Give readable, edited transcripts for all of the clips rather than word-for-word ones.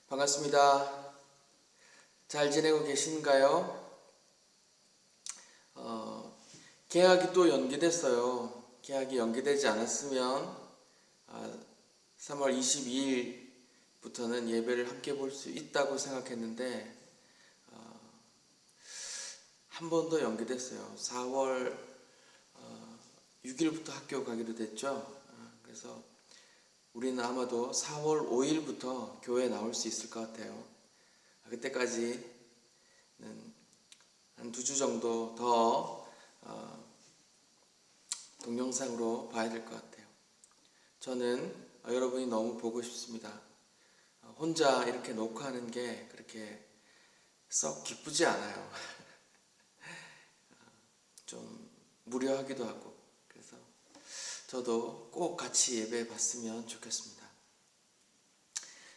반갑습니다. 잘 지내고 계신가요? 개학이 또 연기됐어요. 개학이 연기되지 않았으면 3월 22일부터는 예배를 함께 볼 수 있다고 생각했는데 한 번 더 연기됐어요. 4월 6일부터 학교 가기로 됐죠. 그래서 우리는 아마도 4월 5일부터 교회에 나올 수 있을 것 같아요. 그때까지는 한 2주 정도 더 동영상으로 봐야 될 것 같아요. 저는 여러분이 너무 보고 싶습니다. 혼자 이렇게 녹화하는 게 그렇게 썩 기쁘지 않아요. 좀 무료하기도 하고. 그래서 저도 꼭 같이 예배 봤으면 좋겠습니다.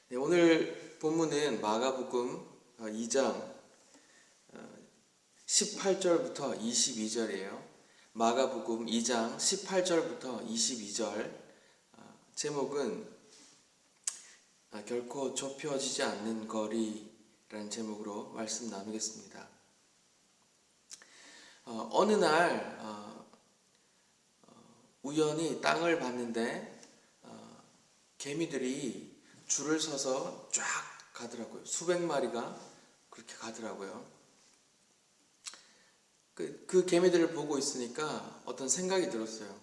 네, 오늘 본문은 마가복음 2장 18절부터 22절이에요. 마가복음 2장 18절부터 22절. 제목은 결코 좁혀지지 않는 거리라는 제목으로 말씀 나누겠습니다. 어느 날 우연히 땅을 봤는데 개미들이 줄을 서서 쫙 가더라고요. 수백 마리가 그렇게 가더라고요. 그 개미들을 보고 있으니까 어떤 생각이 들었어요.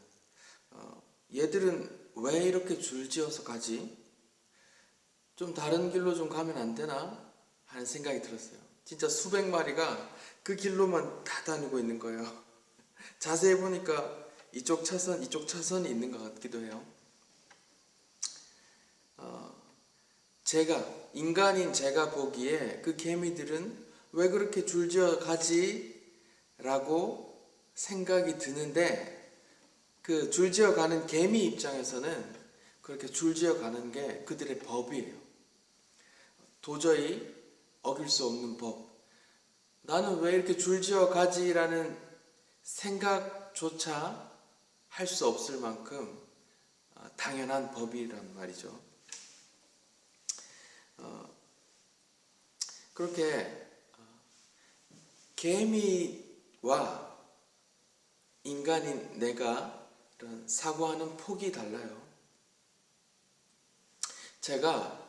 얘들은 왜 이렇게 줄지어서 가지? 좀 다른 길로 좀 가면 안 되나? 하는 생각이 들었어요. 진짜 수백 마리가 그 길로만 다 다니고 있는 거예요. 자세히 보니까 이쪽 차선이 있는 것 같기도 해요. 인간인 제가 보기에 그 개미들은 왜 그렇게 줄지어 가지? 라고 생각이 드는데, 그 줄지어 가는 개미 입장에서는 그렇게 줄지어 가는 게 그들의 법이에요. 도저히 어길 수 없는 법. 나는 왜 이렇게 줄지어 가지라는 생각조차 할 수 없을 만큼 당연한 법이란 말이죠. 그렇게 개미와 인간인 내가 이런 사고하는 폭이 달라요. 제가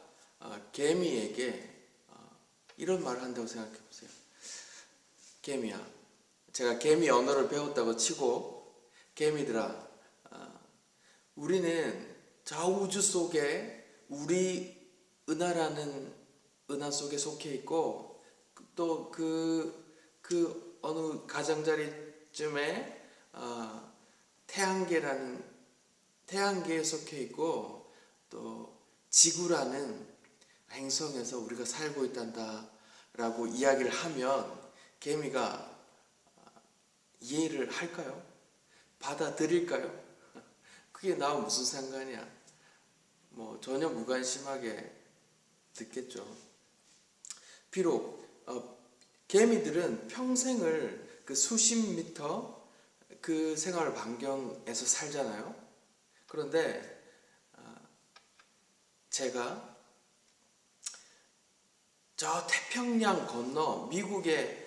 개미에게 이런 말을 한다고 생각해 보세요. 개미야, 제가 개미 언어를 배웠다고 치고, 개미들아, 우리는 저 우주 속에 우리 은하라는 은하 속에 속해 있고, 또 그 어느 가장자리쯤에 태양계에 속해 있고, 또 지구라는 행성에서 우리가 살고 있단다 라고 이야기를 하면 개미가 이해를 할까요? 받아들일까요? 그게 나와 무슨 상관이야? 전혀 무관심하게 듣겠죠. 비록 개미들은 평생을 그 수십 미터 그 생활 반경에서 살잖아요. 그런데 제가 저 태평양 건너 미국에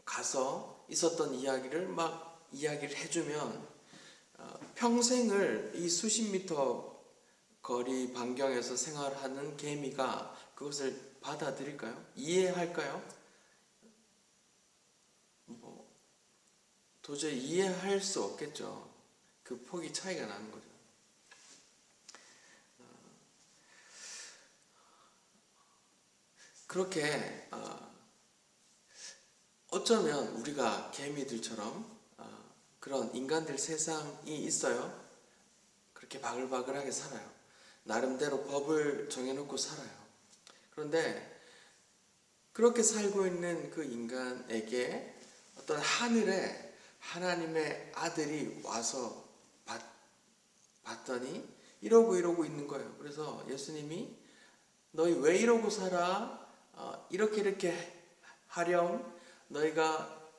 가서 있었던 이야기를 막 이야기를 해주면 평생을 이 수십 미터 거리 반경에서 생활하는 개미가 그것을 받아들일까요? 이해할까요? 도저히 이해할 수 없겠죠. 그 폭이 차이가 나는 거죠. 그렇게 어쩌면 우리가 개미들처럼 그런 인간들 세상이 있어요. 그렇게 바글바글하게 살아요. 나름대로 법을 정해놓고 살아요. 그런데 그렇게 살고 있는 그 인간에게 어떤 하늘에 하나님의 아들이 와서 봤더니 이러고 있는 거예요. 그래서 예수님이 너희 왜 이러고 살아? 이렇게 하렴. 너희가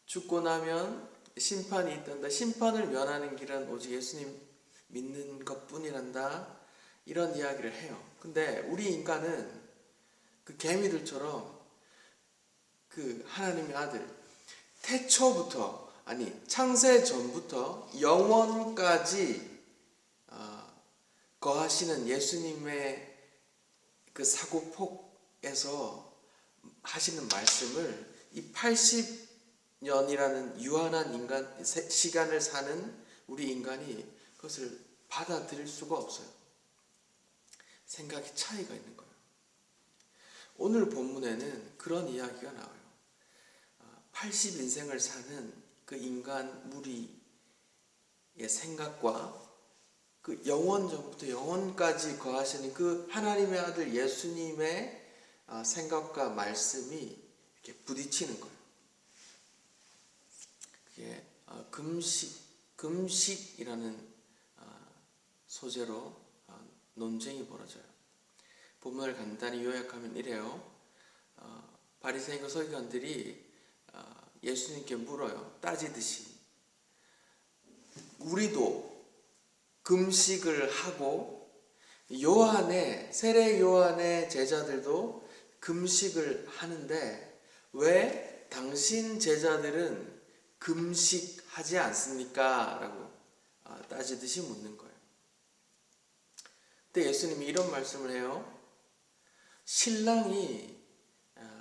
죽고 나면 심판이 있단다. 심판을 면하는 길은 오직 예수님 믿는 것뿐이란다. 이런 이야기를 해요. 근데 우리 인간은 그 개미들처럼 그 하나님의 아들 태초부터, 아니 창세 전부터 영원까지 거하시는 예수님의 그 사고폭에서 하시는 말씀을 이 80년이라는 유한한 인간 시간을 사는 우리 인간이 그것을 받아들일 수가 없어요. 생각의 차이가 있는 거예요. 오늘 본문에는 그런 이야기가 나와요. 80인생을 사는 그 인간 무리의 생각과 그 영원 전부터 영원까지 거하시는 그 하나님의 아들 예수님의 생각과 말씀이 이렇게 부딪히는 거예요. 그게 금식이라는 소재로 논쟁이 벌어져요. 본문을 간단히 요약하면 이래요. 바리새인과 서기관들이 예수님께 물어요. 따지듯이 우리도 금식을 하고 세례 요한의 제자들도 금식을 하는데 왜 당신 제자들은 금식하지 않습니까? 라고 따지듯이 묻는 거예요. 근데 예수님이 이런 말씀을 해요. 신랑이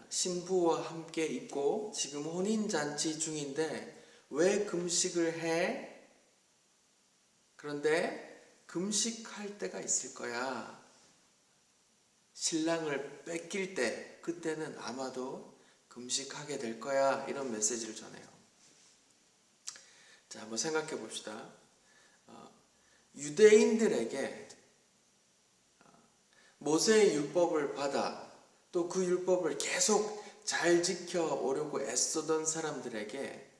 신부와 함께 있고 지금 혼인잔치 중인데 왜 금식을 해? 그런데 금식할 때가 있을 거야. 신랑을 뺏길 때, 그때는 아마도 금식하게 될 거야. 이런 메시지를 전해요. 자, 한번 생각해 봅시다. 유대인들에게 모세의 율법을 받아 또 그 율법을 계속 잘 지켜오려고 애쓰던 사람들에게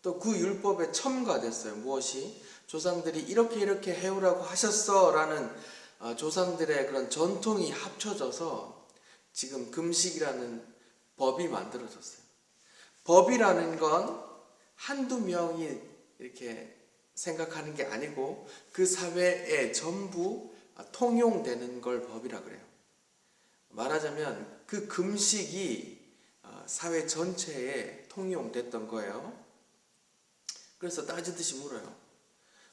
또 그 율법에 첨가됐어요. 무엇이? 조상들이 이렇게 해오라고 하셨어 라는 조상들의 그런 전통이 합쳐져서 지금 금식이라는 법이 만들어졌어요. 법이라는 건 한두 명이 이렇게 생각하는 게 아니고 그 사회에 전부 통용되는 걸 법이라 그래요. 말하자면 그 금식이 사회 전체에 통용됐던 거예요. 그래서 따지듯이 물어요.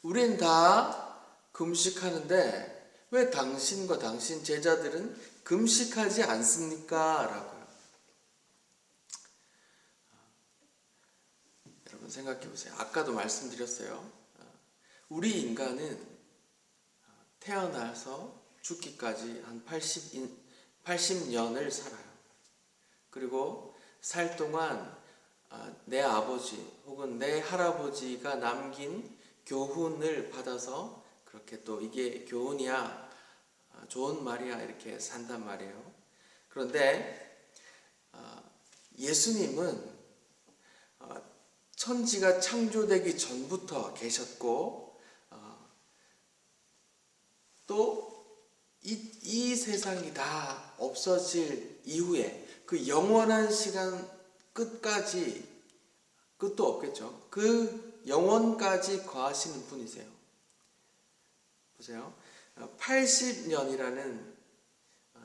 우린 다 금식하는데 왜 당신과 당신 제자들은 금식하지 않습니까? 라고요. 여러분 생각해 보세요. 아까도 말씀드렸어요. 우리 인간은 태어나서 죽기까지 한 80년을 살아요. 그리고 살 동안 내 아버지 혹은 내 할아버지가 남긴 교훈을 받아서 그렇게 또 이게 교훈이야, 좋은 말이야 이렇게 산단 말이에요. 그런데 예수님은 천지가 창조되기 전부터 계셨고 또 이 세상이 다 없어질 이후에 그 영원한 시간 끝도 없겠죠. 그 영원까지 거하시는 분이세요. 보세요. 80년이라는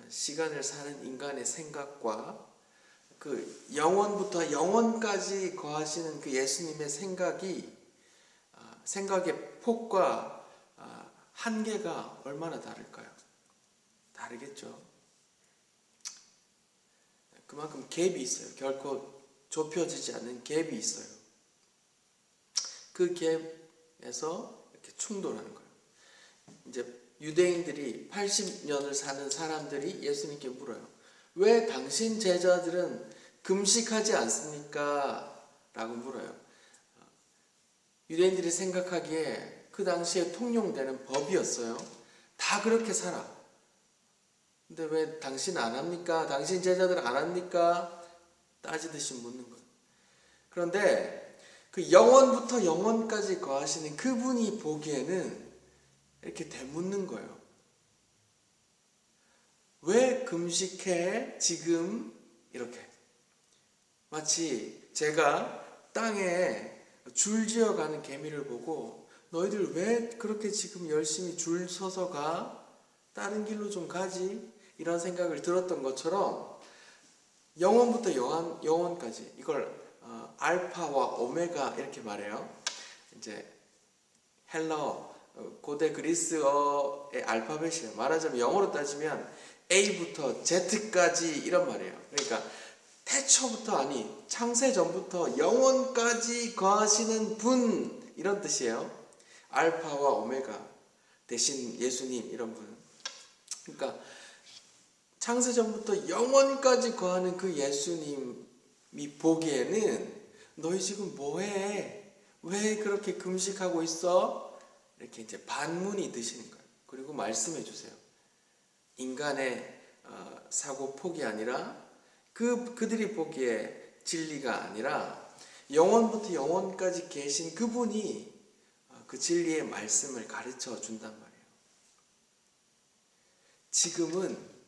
시간을 사는 인간의 생각과 그 영원부터 영원까지 거하시는 그 예수님의 생각의 폭과 한계가 얼마나 다를까요? 다르겠죠. 그만큼 갭이 있어요. 결코 좁혀지지 않는 갭이 있어요. 그 갭에서 이렇게 충돌하는 거예요. 이제 유대인들이 80년을 사는 사람들이 예수님께 물어요. 왜 당신 제자들은 금식하지 않습니까? 라고 물어요. 유대인들이 생각하기에 그 당시에 통용되는 법이었어요. 다 그렇게 살아. 근데 왜 당신 안 합니까? 당신 제자들 안 합니까? 따지듯이 묻는 거예요. 그런데 그 영원부터 영원까지 거하시는 그분이 보기에는 이렇게 되묻는 거예요. 왜 금식해? 지금 이렇게. 마치 제가 땅에 줄지어 가는 개미를 보고 너희들 왜 그렇게 지금 열심히 줄 서서 가? 다른 길로 좀 가지? 이런 생각을 들었던 것처럼 영원부터 영원까지 이걸 알파와 오메가 이렇게 말해요. 이제 헬라어, 고대 그리스어의 알파벳이에요. 말하자면 영어로 따지면 A부터 Z까지 이런 말이에요. 그러니까 태초부터 아니 창세 전부터 영원까지 거하시는 분 이런 뜻이에요. 알파와 오메가 대신 예수님 이런 분. 그러니까 창세 전부터 영원까지 거하는 그 예수님이 보기에는 너희 지금 뭐해? 왜 그렇게 금식하고 있어? 이렇게 이제 반문이 드시는 거예요. 그리고 말씀해 주세요. 인간의 사고 폭이 아니라 그들이 보기에 진리가 아니라 영원부터 영원까지 계신 그분이 그 진리의 말씀을 가르쳐 준단 말이에요. 지금은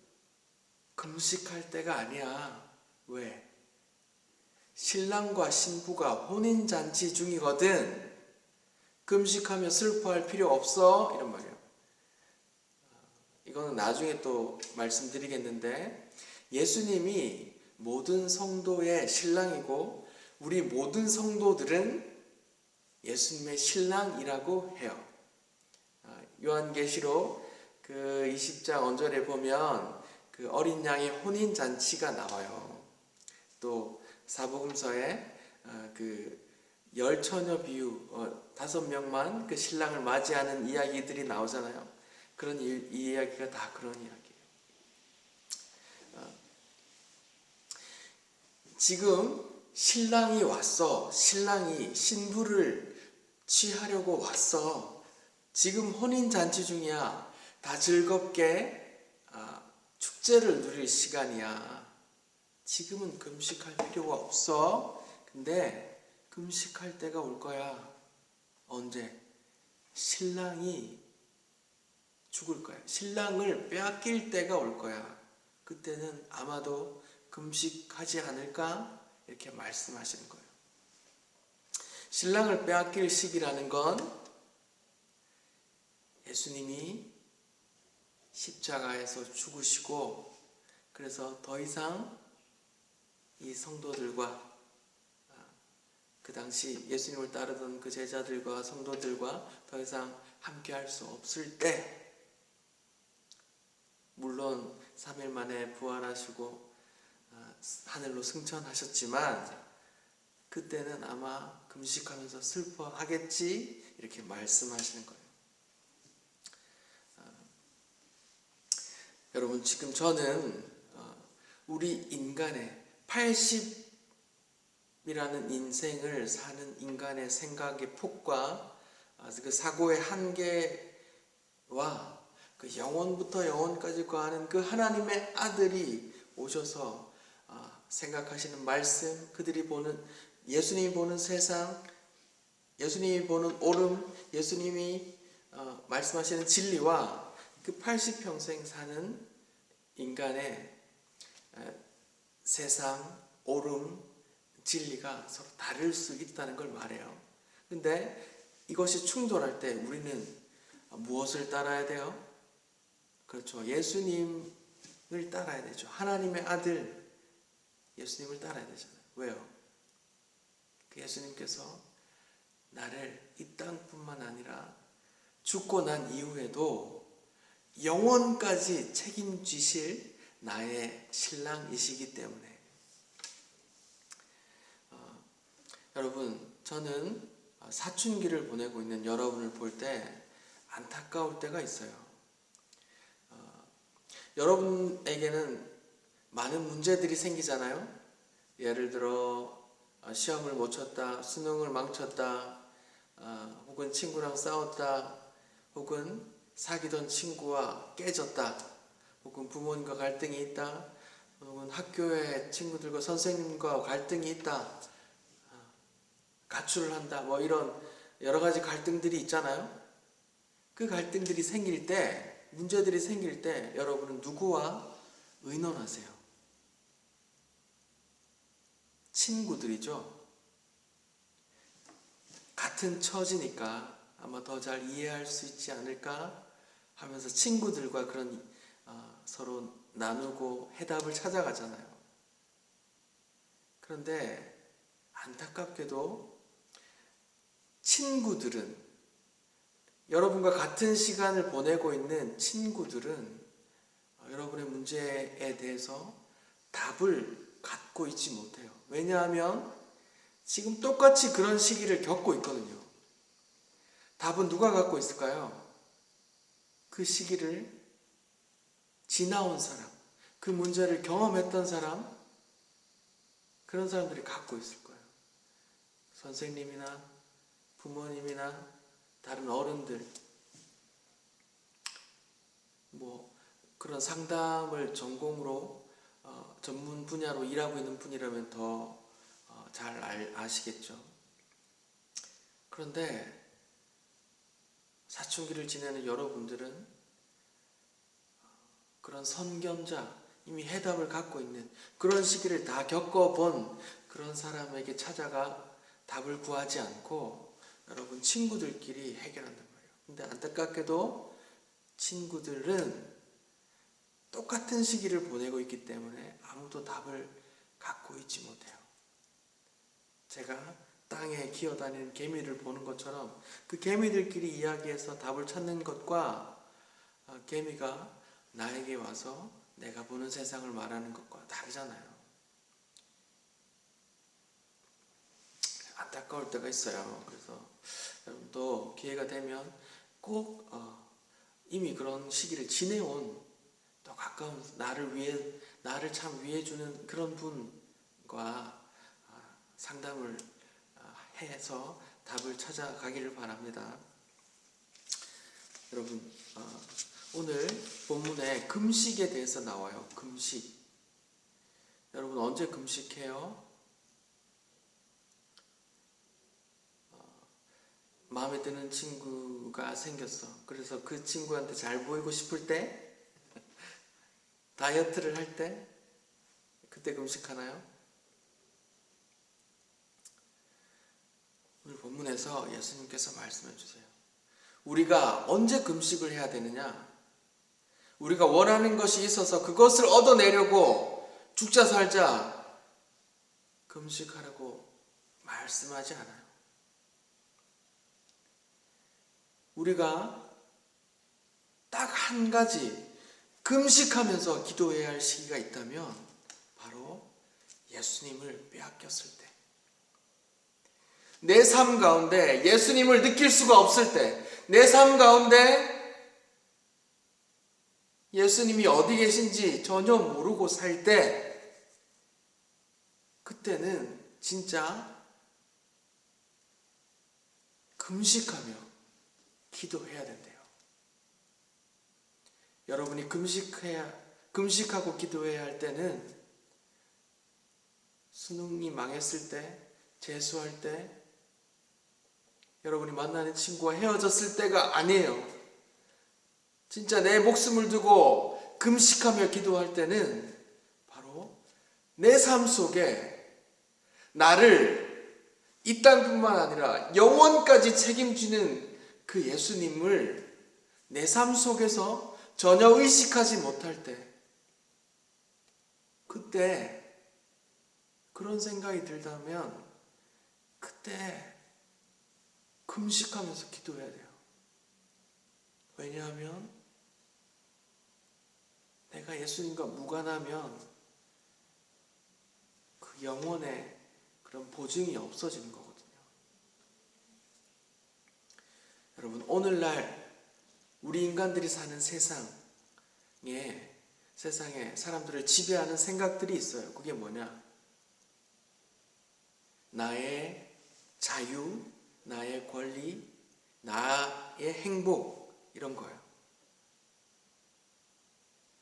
금식할 때가 아니야. 왜? 신랑과 신부가 혼인잔치 중이거든. 금식하며 슬퍼할 필요 없어. 이런 말이에요. 이거는 나중에 또 말씀드리겠는데 예수님이 모든 성도의 신랑이고 우리 모든 성도들은 예수님의 신랑이라고 해요. 요한계시록 그 20장 언절에 보면 그 어린 양의 혼인 잔치가 나와요. 또 사복음서에 그 열처녀 비유 5명만 그 신랑을 맞이하는 이야기들이 나오잖아요. 그런 이 이야기가 다 그런 이야기예요. 지금 신랑이 왔어. 신랑이 신부를 취하려고 왔어. 지금 혼인 잔치 중이야. 다 즐겁게 축제를 누릴 시간이야. 지금은 금식할 필요가 없어. 근데 금식할 때가 올 거야. 언제? 신랑이 죽을 거야. 신랑을 빼앗길 때가 올 거야. 그때는 아마도 금식하지 않을까? 이렇게 말씀하시는 거예요. 신랑을 빼앗길 시기라는 건 예수님이 십자가에서 죽으시고 그래서 더 이상 이 성도들과 그 당시 예수님을 따르던 그 제자들과 성도들과 더 이상 함께할 수 없을 때 물론 3일 만에 부활하시고 하늘로 승천하셨지만 그때는 아마 금식하면서 슬퍼하겠지 이렇게 말씀하시는 거예요. 여러분 지금 저는 우리 인간의 80이라는 인생을 사는 인간의 생각의 폭과 그 사고의 한계와 그 영원부터 영원까지 거하는 그 하나님의 아들이 오셔서 생각하시는 말씀, 그들이 보는 예수님이 보는 세상, 예수님이 보는 옳음, 예수님이 말씀하시는 진리와 그 80평생 사는 인간의 세상, 옳음, 진리가 서로 다를 수 있다는 걸 말해요. 근데 이것이 충돌할 때 우리는 무엇을 따라야 돼요? 그렇죠. 예수님을 따라야 되죠. 하나님의 아들 예수님을 따라야 되잖아요. 왜요? 그 예수님께서 나를 이 땅뿐만 아니라 죽고 난 이후에도 영원까지 책임지실 나의 신랑이시기 때문에 여러분 저는 사춘기를 보내고 있는 여러분을 볼 때 안타까울 때가 있어요. 여러분에게는 많은 문제들이 생기잖아요. 예를 들어 시험을 못 쳤다, 수능을 망쳤다, 혹은 친구랑 싸웠다, 혹은 사귀던 친구와 깨졌다, 혹은 부모님과 갈등이 있다, 혹은 학교의 친구들과 선생님과 갈등이 있다, 가출을 한다, 뭐 이런 여러 가지 갈등들이 있잖아요. 그 갈등들이 생길 때, 문제들이 생길 때 여러분은 누구와 의논하세요? 친구들이죠. 같은 처지니까 아마 더 잘 이해할 수 있지 않을까 하면서 친구들과 그런 서로 나누고 해답을 찾아가잖아요. 그런데 안타깝게도 친구들은, 여러분과 같은 시간을 보내고 있는 친구들은 여러분의 문제에 대해서 답을 갖고 있지 못해요. 왜냐하면 지금 똑같이 그런 시기를 겪고 있거든요. 답은 누가 갖고 있을까요? 그 시기를 지나온 사람, 그 문제를 경험했던 사람, 그런 사람들이 갖고 있을 거예요. 선생님이나 부모님이나 다른 어른들, 그런 상담을 전공으로 전문 분야로 일하고 있는 분이라면 더 잘 아시겠죠. 그런데 사춘기를 지내는 여러분들은 그런 선견자, 이미 해답을 갖고 있는 그런 시기를 다 겪어본 그런 사람에게 찾아가 답을 구하지 않고 여러분 친구들끼리 해결한단 말이에요. 근데 안타깝게도 친구들은 똑같은 시기를 보내고 있기 때문에 아무도 답을 갖고 있지 못해요. 제가 땅에 기어다니는 개미를 보는 것처럼 그 개미들끼리 이야기해서 답을 찾는 것과 개미가 나에게 와서 내가 보는 세상을 말하는 것과 다르잖아요. 안타까울 때가 있어요. 그래서 여러분도 기회가 되면 꼭 이미 그런 시기를 지내온 또 가까운 나를 참 위해주는 그런 분과 상담을 해서 답을 찾아가기를 바랍니다. 여러분, 오늘 본문에 금식에 대해서 나와요. 금식. 여러분 언제 금식해요? 마음에 드는 친구가 생겼어. 그래서 그 친구한테 잘 보이고 싶을 때, 다이어트를 할 때, 그때 금식하나요? 오늘 본문에서 예수님께서 말씀해 주세요. 우리가 언제 금식을 해야 되느냐? 우리가 원하는 것이 있어서 그것을 얻어내려고 죽자 살자 금식하라고 말씀하지 않아요. 우리가 딱 한 가지 금식하면서 기도해야 할 시기가 있다면 바로 예수님을 빼앗겼을 때, 내 삶 가운데 예수님을 느낄 수가 없을 때, 내 삶 가운데 예수님이 어디 계신지 전혀 모르고 살 때, 그때는 진짜 금식하며 기도해야 된대요. 여러분이 금식하고 기도해야 할 때는 수능이 망했을 때, 재수할 때, 여러분이 만나는 친구와 헤어졌을 때가 아니에요. 진짜 내 목숨을 두고 금식하며 기도할 때는 바로 내 삶 속에 나를 이 땅뿐만 아니라 영원까지 책임지는 그 예수님을 내 삶 속에서 전혀 의식하지 못할 때, 그때 그런 생각이 들다면 그때 금식하면서 기도해야 돼요. 왜냐하면 내가 예수님과 무관하면 그 영혼의 그런 보증이 없어지는 거거든요. 여러분, 오늘날 우리 인간들이 사는 세상에 사람들을 지배하는 생각들이 있어요. 그게 뭐냐? 나의 자유, 나의 권리, 나의 행복, 이런 거예요.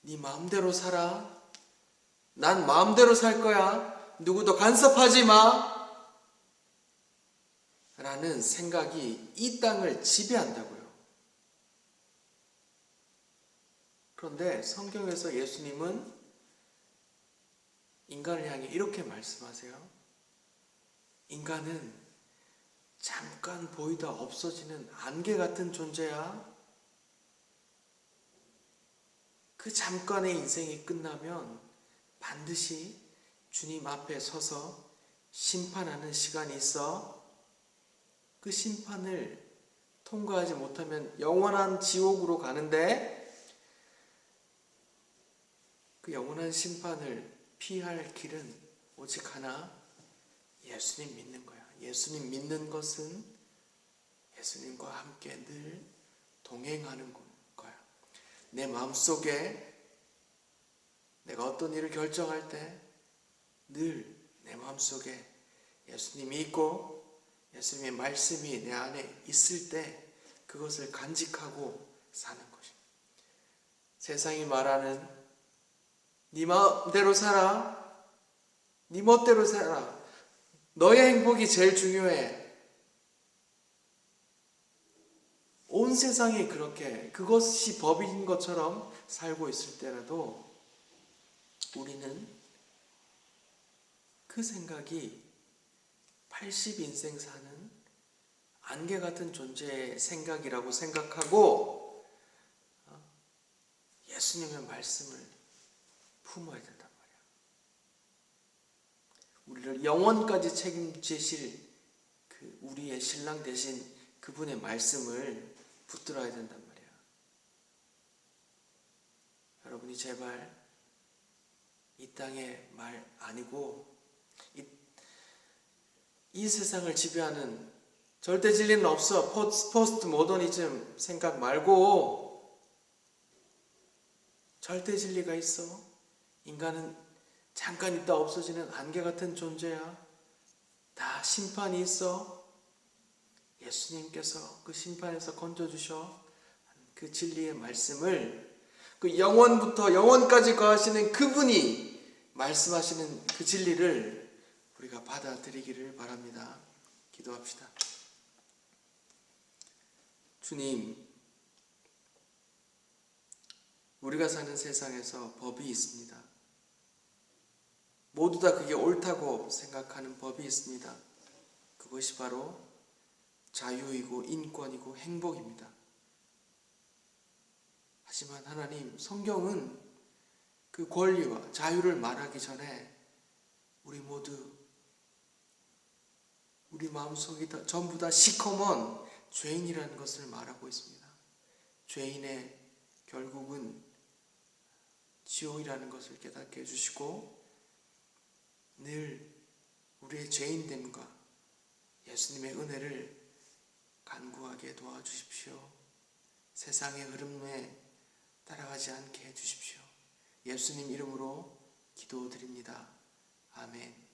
네 마음대로 살아. 난 마음대로 살 거야. 누구도 간섭하지 마. 라는 생각이 이 땅을 지배한다고요. 그런데 성경에서 예수님은 인간을 향해 이렇게 말씀하세요. 인간은 잠깐 보이다 없어지는 안개 같은 존재야. 그 잠깐의 인생이 끝나면 반드시 주님 앞에 서서 심판하는 시간이 있어. 그 심판을 통과하지 못하면 영원한 지옥으로 가는데, 그 영원한 심판을 피할 길은 오직 하나, 예수님 믿는 거야. 예수님 믿는 것은 예수님과 함께 늘 동행하는 거야. 내 마음속에 내가 어떤 일을 결정할 때 늘 내 마음속에 예수님이 있고 예수님의 말씀이 내 안에 있을 때 그것을 간직하고 사는 것입니다. 세상이 말하는 네 마음대로 살아, 네 멋대로 살아, 너의 행복이 제일 중요해. 온 세상이 그렇게 그것이 법인 것처럼 살고 있을 때라도 우리는 그 생각이 80인생 사는 안개 같은 존재의 생각이라고 생각하고 예수님의 말씀을 품어야 된단 말이야. 우리를 영원까지 책임지실 그 우리의 신랑 되신 그분의 말씀을 붙들어야 된단 말이야. 여러분이 제발 이 땅의 말 아니고 이 세상을 지배하는 절대 진리는 없어, 포스트 모더니즘 생각 말고 절대 진리가 있어. 인간은 잠깐 있다 없어지는 안개 같은 존재야. 다 심판이 있어. 예수님께서 그 심판에서 건져주셔. 그 진리의 말씀을, 그 영원부터 영원까지 거하시는 그분이 말씀하시는 그 진리를 우리가 받아들이기를 바랍니다. 기도합시다. 주님, 우리가 사는 세상에서 법이 있습니다. 모두 다 그게 옳다고 생각하는 법이 있습니다. 그것이 바로 자유이고 인권이고 행복입니다. 하지만 하나님, 성경은 그 권리와 자유를 말하기 전에 우리 모두, 우리 마음속이 전부 다 시커먼 죄인이라는 것을 말하고 있습니다. 죄인의 결국은 지옥이라는 것을 깨닫게 해주시고 늘 우리의 죄인됨과 예수님의 은혜를 간구하게 도와주십시오. 세상의 흐름에 따라가지 않게 해주십시오. 예수님 이름으로 기도드립니다. 아멘.